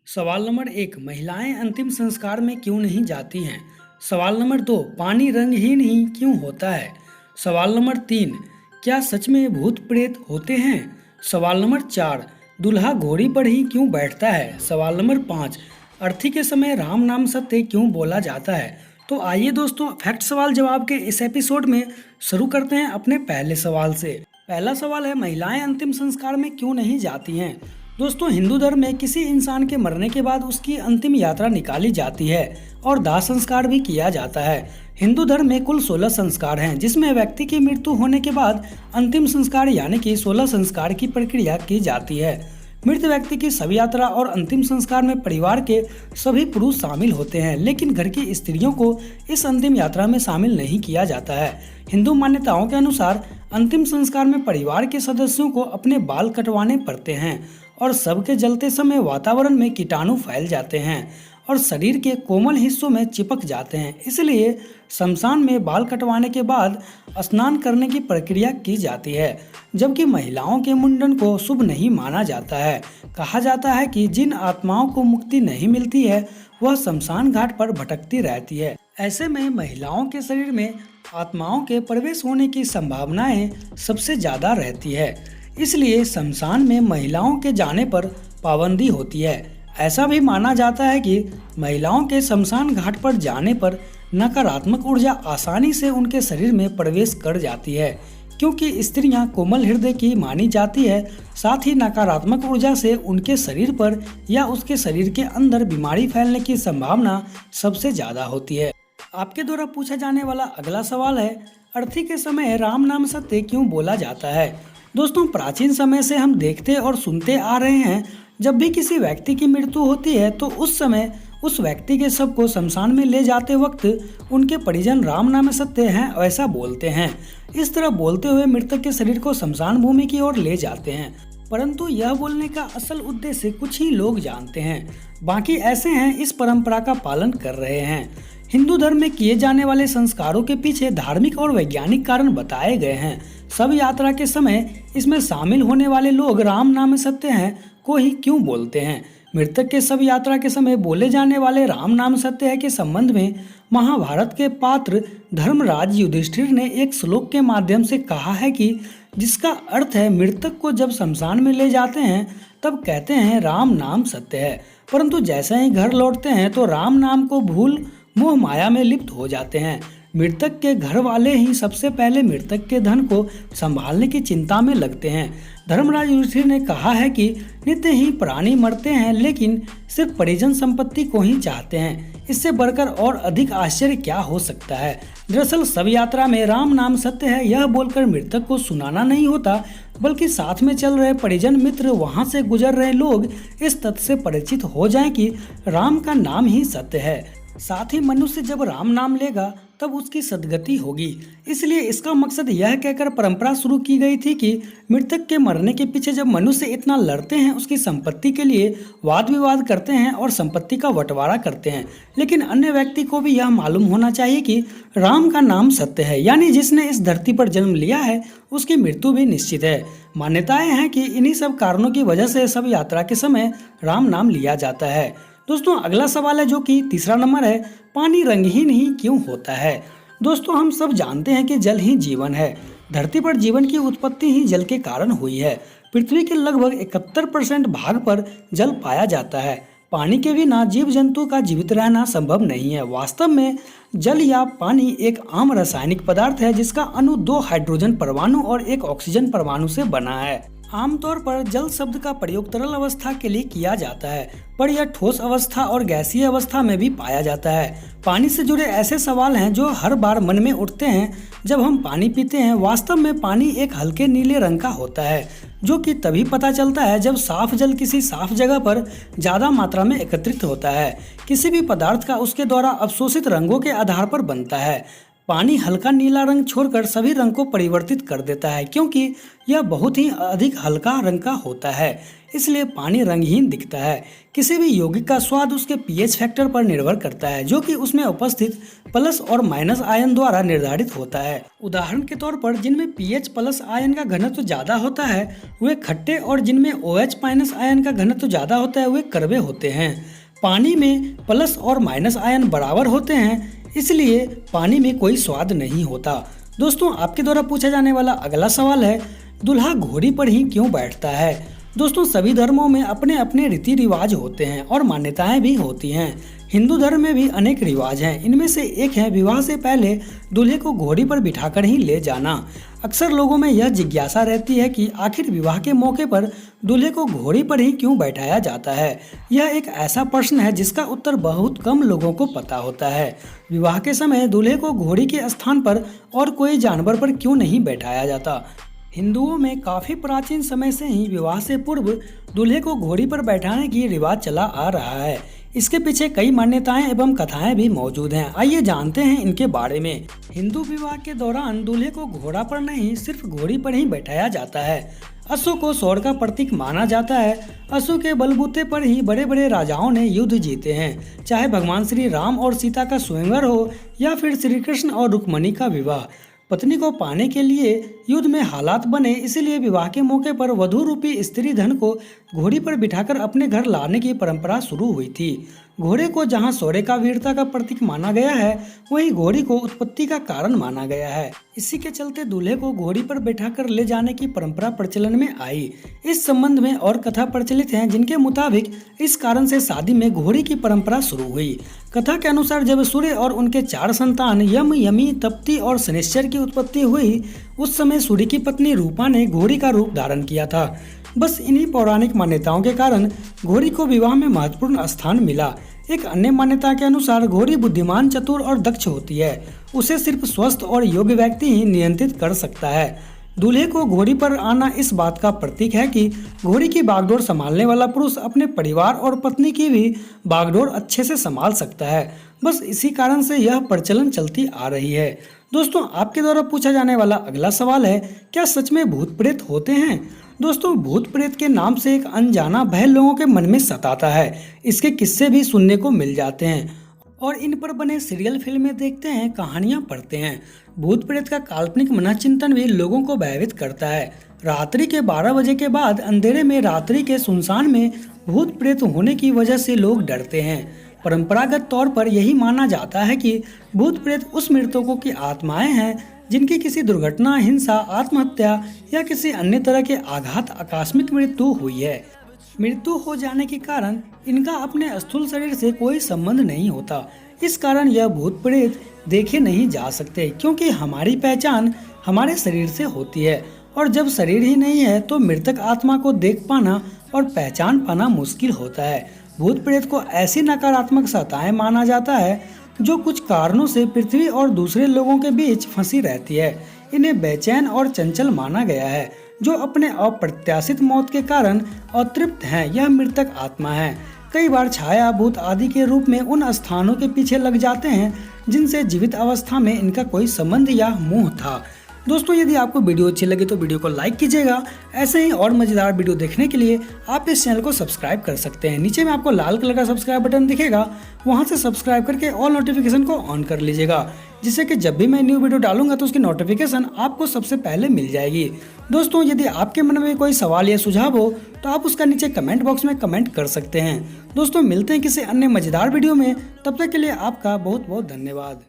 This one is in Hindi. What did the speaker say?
सवाल नंबर 1, महिलाएं अंतिम संस्कार में क्यों नहीं जाती हैं? सवाल नंबर 2, पानी रंगहीन ही क्यों होता है? सवाल नंबर 3, क्या सच में भूत प्रेत होते हैं? सवाल नंबर 4, दूल्हा घोड़ी पर ही क्यों बैठता है? सवाल नंबर 5, अर्थी के समय राम नाम सत्य क्यों बोला जाता है? तो आइए दोस्तों, फैक्ट सवाल जवाब के इस एपिसोड में शुरू करते हैं अपने पहले सवाल से। पहला सवाल है, महिलाएं अंतिम संस्कार में क्यों नहीं जाती हैं? दोस्तों, हिंदू धर्म में किसी इंसान के मरने के बाद उसकी अंतिम यात्रा निकाली जाती है और दाह संस्कार भी किया जाता है। हिंदू धर्म में कुल 16 संस्कार हैं, जिसमें व्यक्ति की मृत्यु होने के बाद अंतिम संस्कार यानी कि 16 संस्कार की प्रक्रिया की जाती है। मृत व्यक्ति की शव यात्रा और अंतिम संस्कार में परिवार के सभी पुरुष शामिल होते हैं, लेकिन घर की स्त्रियों को इस अंतिम यात्रा में शामिल नहीं किया जाता है। हिंदू मान्यताओं के अनुसार अंतिम संस्कार में परिवार के सदस्यों को अपने बाल कटवाने पड़ते हैं और शव के जलते समय वातावरण में कीटाणु फैल जाते हैं और शरीर के कोमल हिस्सों में चिपक जाते हैं। इसलिए शमशान में बाल कटवाने के बाद स्नान करने की प्रक्रिया की जाती है, जबकि महिलाओं के मुंडन को शुभ नहीं माना जाता है। कहा जाता है कि जिन आत्माओं को मुक्ति नहीं मिलती है वह शमशान घाट पर भटकती रहती है। ऐसे में महिलाओं के शरीर में आत्माओं के प्रवेश होने की संभावनाएं सबसे ज्यादा रहती है, इसलिए शमशान में महिलाओं के जाने पर पाबंदी होती है। ऐसा भी माना जाता है कि महिलाओं के शमशान घाट पर जाने पर नकारात्मक ऊर्जा आसानी से उनके शरीर में प्रवेश कर जाती है, क्योंकि स्त्रियां कोमल हृदय की मानी जाती है। साथ ही नकारात्मक ऊर्जा से उनके शरीर पर या उसके शरीर के अंदर बीमारी फैलने की संभावना सबसे ज्यादा होती है। आपके द्वारा पूछा जाने वाला अगला सवाल है, अर्थी के समय राम नाम सत्य क्यों बोला जाता है? दोस्तों, प्राचीन समय से हम देखते और सुनते आ रहे हैं, जब भी किसी व्यक्ति की मृत्यु होती है तो उस समय उस व्यक्ति के शव को शमशान में ले जाते वक्त उनके परिजन राम नाम सत्य हैं ऐसा बोलते हैं। इस तरह बोलते हुए मृतक के शरीर को शमशान भूमि की ओर ले जाते हैं, परंतु यह बोलने का असल उद्देश्य कुछ ही लोग जानते हैं, बाकी ऐसे हैं इस परंपरा का पालन कर रहे हैं। हिंदू धर्म में किए जाने वाले संस्कारों के पीछे धार्मिक और वैज्ञानिक कारण बताए गए हैं। शव यात्रा के समय इसमें शामिल होने वाले लोग राम नाम सत्य हैं को ही क्यों बोलते हैं? मृतक के शव यात्रा के समय बोले जाने वाले राम नाम सत्य है के संबंध में महाभारत के पात्र धर्मराज युधिष्ठिर ने एक श्लोक के माध्यम से कहा है कि जिसका अर्थ है, मृतक को जब शमशान में ले जाते हैं तब कहते हैं राम नाम सत्य है, परंतु जैसे ही घर लौटते हैं तो राम नाम को भूल मोह माया में लिप्त हो जाते हैं। मृतक के घर वाले ही सबसे पहले मृतक के धन को संभालने की चिंता में लगते हैं। धर्मराज युधिष्ठिर ने कहा है कि नित्य ही प्राणी मरते हैं, लेकिन सिर्फ परिजन संपत्ति को ही चाहते हैं। इससे बढ़कर और अधिक आश्चर्य क्या हो सकता है? दरअसल शव यात्रा में राम नाम सत्य है यह बोलकर मृतक को सुनाना नहीं होता, बल्कि साथ में चल रहे परिजन मित्र वहां से गुजर रहे लोग इस तथ्य से परिचित हो जाएं कि राम का नाम ही सत्य है। साथ ही मनुष्य जब राम नाम लेगा तब उसकी सद्गति होगी। इसलिए इसका मकसद यह कहकर परंपरा शुरू की गई थी कि मृतक के मरने के पीछे जब मनुष्य इतना लड़ते हैं, उसकी संपत्ति के लिए वाद विवाद करते हैं और संपत्ति का बंटवारा करते हैं, लेकिन अन्य व्यक्ति को भी यह मालूम होना चाहिए कि राम का नाम सत्य है, यानी जिसने इस धरती पर जन्म लिया है उसकी मृत्यु भी निश्चित है। मान्यताएं हैं कि इन्हीं सब कारणों की वजह से शव यात्रा के समय राम नाम लिया जाता है। दोस्तों, अगला सवाल है जो कि तीसरा नंबर है, पानी रंगहीन ही क्यों होता है? दोस्तों, हम सब जानते हैं कि जल ही जीवन है। धरती पर जीवन की उत्पत्ति ही जल के कारण हुई है। पृथ्वी के लगभग 71% भाग पर जल पाया जाता है। पानी के बिना जीव जंतु का जीवित रहना संभव नहीं है। वास्तव में जल या पानी एक आम रासायनिक पदार्थ है जिसका अणु 2 हाइड्रोजन परमाणु और 1 ऑक्सीजन परमाणु से बना है। आमतौर पर जल शब्द का प्रयोग तरल अवस्था के लिए किया जाता है, पर यह ठोस अवस्था और गैसीय अवस्था में भी पाया जाता है। पानी से जुड़े ऐसे सवाल हैं जो हर बार मन में उठते हैं जब हम पानी पीते हैं। वास्तव में पानी एक हल्के नीले रंग का होता है, जो कि तभी पता चलता है जब साफ जल किसी साफ जगह पर ज्यादा मात्रा में एकत्रित होता है। किसी भी पदार्थ का उसके द्वारा अवशोषित रंगों के आधार पर बनता है। पानी हल्का नीला रंग छोड़कर सभी रंग को परिवर्तित कर देता है, क्योंकि यह बहुत ही अधिक हल्का रंग का होता है, इसलिए पानी रंगहीन दिखता है। किसी भी यौगिक का स्वाद उसके पीएच फैक्टर पर निर्भर करता है, जो कि उसमें उपस्थित प्लस और माइनस आयन द्वारा निर्धारित होता है। उदाहरण के तौर पर जिनमें पीएच प्लस आयन का घनत्व ज्यादा होता है वे खट्टे, और जिनमें OH माइनस आयन का घनत्व ज्यादा होता है वे कड़वे होते हैं। पानी में प्लस और माइनस आयन बराबर होते हैं, इसलिए पानी में कोई स्वाद नहीं होता। दोस्तों, आपके द्वारा पूछा जाने वाला अगला सवाल है, दूल्हा घोड़ी पर ही क्यों बैठता है? दोस्तों, सभी धर्मों में अपने अपने रीति रिवाज होते हैं और मान्यताएं भी होती हैं। हिंदू धर्म में भी अनेक रिवाज हैं। इनमें से एक है विवाह से पहले दूल्हे को घोड़ी पर बिठाकर ही ले जाना। अक्सर लोगों में यह जिज्ञासा रहती है कि आखिर विवाह के मौके पर दूल्हे को घोड़ी पर ही क्यों बैठाया जाता है। यह एक ऐसा प्रश्न है जिसका उत्तर बहुत कम लोगों को पता होता है। विवाह के समय दूल्हे को घोड़ी के स्थान पर और कोई जानवर पर क्यों नहीं बैठाया जाता? हिंदुओं में काफी प्राचीन समय से ही विवाह से पूर्व दूल्हे को घोड़ी पर बैठाने की रिवाज चला आ रहा है। इसके पीछे कई मान्यताएं एवं कथाएं भी मौजूद हैं। आइए जानते हैं इनके बारे में। हिंदू विवाह के दौरान दूल्हे को घोड़ा पर नहीं, सिर्फ घोड़ी पर ही बैठाया जाता है। अश्व को शौर्य का प्रतीक माना जाता है। अश्व के बलबूते पर ही बड़े बड़े राजाओं ने युद्ध जीते हैं, चाहे भगवान श्री राम और सीता का स्वयंवर हो या फिर श्री कृष्ण और रुक्मणी का विवाह। पत्नी को पाने के लिए युद्ध में हालात बने, इसलिए विवाह के मौके पर वधु रूपी स्त्री धन को घोड़ी पर बिठाकर अपने घर लाने की परंपरा शुरू हुई थी। घोड़े को जहां शौर्य का वीरता का प्रतीक माना गया है, वहीं घोड़ी को उत्पत्ति का कारण माना गया है। इसी के चलते दूल्हे को घोड़ी पर बैठाकर ले जाने की परंपरा प्रचलन में आई। इस संबंध में और कथा प्रचलित हैं, जिनके मुताबिक इस कारण से शादी में घोड़ी की परंपरा शुरू हुई। कथा के अनुसार जब सूर्य और उनके 4 संतान यम, यमी, तप्ती और शनिश्चर की उत्पत्ति हुई, उस समय सूर्य की पत्नी रूपा ने घोड़ी का रूप धारण किया था। बस इन्हीं पौराणिक मान्यताओं के कारण घोड़ी को विवाह में महत्वपूर्ण स्थान मिला। एक अन्य मान्यता के अनुसार घोड़ी बुद्धिमान, चतुर और दक्ष होती है। उसे सिर्फ स्वस्थ और योग्य व्यक्ति ही नियंत्रित कर सकता है। दूल्हे को घोड़ी पर आना इस बात का प्रतीक है कि घोड़ी की बागडोर संभालने वाला पुरुष अपने परिवार और पत्नी की भी बागडोर अच्छे से संभाल सकता है। बस इसी कारण से यह प्रचलन चलती आ रही है। दोस्तों, आपके द्वारा पूछा जाने वाला अगला सवाल है, क्या सच में भूत प्रेत होते हैं? दोस्तों, भूत प्रेत के नाम से एक अनजाना भय लोगों के मन में सताता है। इसके किस्से भी सुनने को मिल जाते हैं और इन पर बने सीरियल फिल्में देखते हैं, कहानियां पढ़ते हैं। भूत प्रेत का काल्पनिक मनोचिंतन भी लोगों को भयभीत करता है। रात्रि के 12 बजे के बाद अंधेरे में रात्रि के सुनसान में भूत प्रेत होने की वजह से लोग डरते हैं। परंपरागत तौर पर यही माना जाता है कि भूत प्रेत उस मृतकों की आत्माएं हैं जिनकी किसी दुर्घटना, हिंसा, आत्महत्या या किसी अन्य तरह के आघात आकस्मिक मृत्यु हुई है। मृत्यु हो जाने के कारण इनका अपने स्थूल शरीर से कोई संबंध नहीं होता। इस कारण यह भूत प्रेत देखे नहीं जा सकते, क्योंकि हमारी पहचान हमारे शरीर से होती है, और जब शरीर ही नहीं है तो मृतक आत्मा को देख पाना और पहचान पाना मुश्किल होता है। भूत प्रेत को ऐसी नकारात्मक सत्ताएं माना जाता है जो कुछ कारणों से पृथ्वी और दूसरे लोगों के बीच फंसी रहती है। इन्हें बेचैन और चंचल माना गया है, जो अपने अप्रत्याशित मौत के कारण अतृप्त हैं। यह मृतक आत्मा है। कई बार छाया, भूत आदि के रूप में उन स्थानों के पीछे लग जाते हैं जिनसे जीवित अवस्था में इनका कोई संबंध या मोह था। दोस्तों, यदि आपको वीडियो अच्छी लगे तो वीडियो को लाइक कीजिएगा। ऐसे ही और मजेदार वीडियो देखने के लिए आप इस चैनल को सब्सक्राइब कर सकते हैं। नीचे में आपको लाल कलर का सब्सक्राइब बटन दिखेगा, वहां से सब्सक्राइब करके ऑल नोटिफिकेशन को ऑन कर लीजिएगा, जिससे कि जब भी मैं न्यू वीडियो डालूंगा तो उसकी नोटिफिकेशन आपको सबसे पहले मिल जाएगी। दोस्तों, यदि आपके मन में कोई सवाल या सुझाव हो तो आप उसका नीचे कमेंट बॉक्स में कमेंट कर सकते हैं। दोस्तों, मिलते हैं किसी अन्य मजेदार वीडियो में। तब तक के लिए आपका बहुत बहुत धन्यवाद।